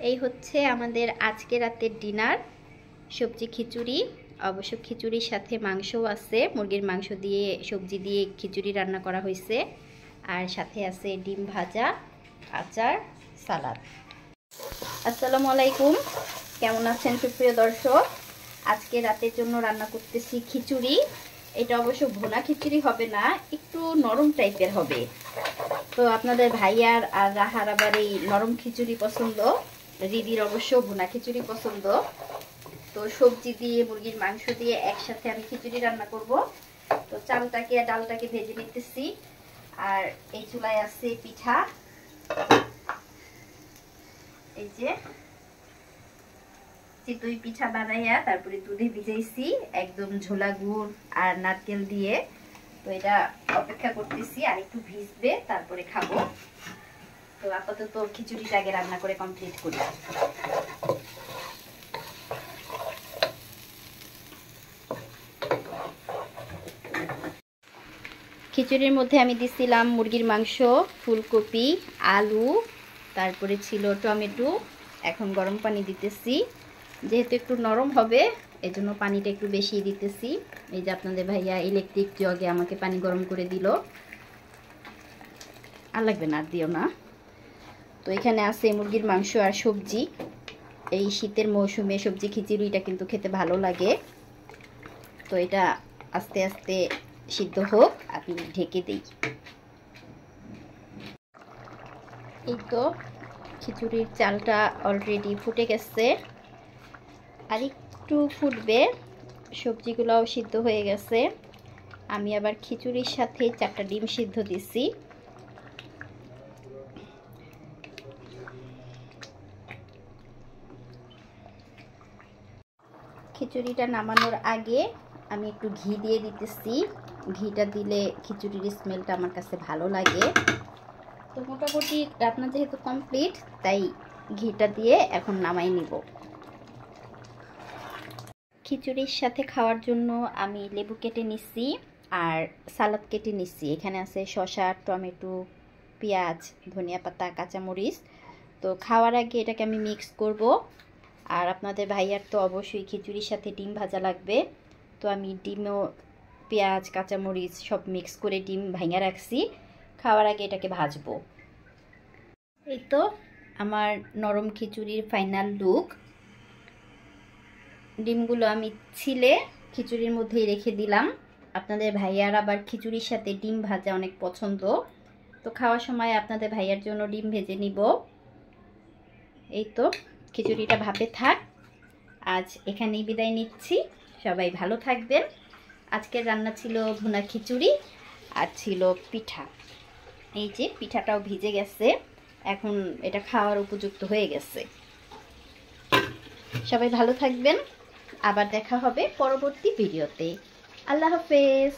এই হচ্ছে আমাদের আজকে রাতের ডিনার, সবজি খিচুড়ি। অবশ্য খিচুড়ির সাথে মাংসও আছে, মুরগির মাংস দিয়ে সবজি দিয়ে খিচুড়ি রান্না করা হয়েছে। আর সাথে আছে ডিম ভাজা, আচার, সালাদ। আসসালামু আলাইকুম, কেমন আছেন সুপ্রিয় দর্শক? আজকে রাতের জন্য রান্না করতেছি খিচুড়ি। এটা অবশ্য ভুনা খিচুড়ি হবে না, একটু নরম টাইপের হবে। তো আপনাদের ভাইয়ার আর রাহার আবার এই নরম খিচুড়ি পছন্দ, রিদির অবশ্য ভুনা খিচুড়ি পছন্দ। তো সবজি দিয়ে মুরগির মাংস দিয়ে একসাথে আমি খিচুড়ি রান্না করব। তো চালটাকে আর ডালটাকে ভেজে নিতেছি। আর এই চুলায় আছে পিঠা, এই যে চিতই পিঠা বানাইয়া তারপরে দুধে ভিজাইছি একদম ঝোলা গুড় আর নারকেল দিয়ে। তো এটা অপেক্ষা করতেছি আর একটু ভিজবে তারপরে খাবো। তো আপাতত খিচুড়িটা আগে রান্না করে কমপ্লিট করি। খিচুড়ির মধ্যে আমি দিছিলাম মুরগির মাংস, ফুলকপি, আলু, তারপরে ছিল টমেটো। এখন গরম পানি দিতেছি, যেহেতু একটু নরম হবে এজন্য পানিটা একটু বেশি দিতেছি। এই যে আপনাদের ভাইয়া ইলেকট্রিক জগে আমাকে পানি গরম করে দিল। আর লাগবে না, আর দিও না। তো এখানে আছে মুরগির মাংস আর সবজি। এই শীতের মৌসুমে সবজি খিচুড়িটা কিন্তু খেতে ভালো লাগে। তো এটা আস্তে আস্তে সিদ্ধ হোক, আমি ঢেকে দিই। এই তো খিচুড়ির চালটা অলরেডি ফুটে গেছে, আর একটু ফুটবে, সবজিগুলোও সিদ্ধ হয়ে গেছে। আমি আবার খিচুড়ির সাথে 4টা ডিম সিদ্ধ দিছি। খিচুড়িটা নামানোর আগে আমি একটু ঘি দিয়ে দিতেছি। ঘিটা দিলে খিচুড়ির স্মেলটা আমার কাছে ভালো লাগে। তো মোটামুটি রান্না যেহেতু কমপ্লিট, তাই ঘিটা দিয়ে এখন নামাই নিব। খিচুড়ির সাথে খাওয়ার জন্য আমি লেবু কেটে নিচ্ছি আর সালাদ কেটে নিচ্ছি। এখানে আছে শসা, টমেটো, পেঁয়াজ, ধনিয়া পাতা, কাঁচামরিচ। তো খাওয়ার আগে এটাকে আমি মিক্স করব। আর আপনাদের ভাইয়ার তো অবশ্যই খিচুড়ির সাথে ডিম ভাজা লাগবে। তো আমি ডিমও, পেঁয়াজ, কাঁচামরিচ সব মিক্স করে ডিম ভাঙা রাখছি, খাওয়ার আগে এটাকে ভাজবো। এই তো আমার নরম খিচুড়ির ফাইনাল লুক। ডিমগুলো আমি ছিলে খিচুড়ির মধ্যেই রেখে দিলাম। আপনাদের ভাইয়ার আবার খিচুড়ির সাথে ডিম ভাজা অনেক পছন্দ, তো খাওয়ার সময় আপনাদের ভাইয়ার জন্য ডিম ভেজে নিব। এই তো খিচুড়িটা ভাপে থাক, আজ এখানেই বিদায় নিচ্ছি। সবাই ভালো থাকবেন। আজকের রান্না ছিল ভুনা খিচুড়ি আর ছিল পিঠা। এই যে পিঠাটাও ভিজে গেছে, এখন এটা খাওয়ার উপযুক্ত হয়ে গেছে। সবাই ভালো থাকবেন, আবার দেখা হবে পরবর্তী ভিডিওতে। আল্লাহ হাফেজ।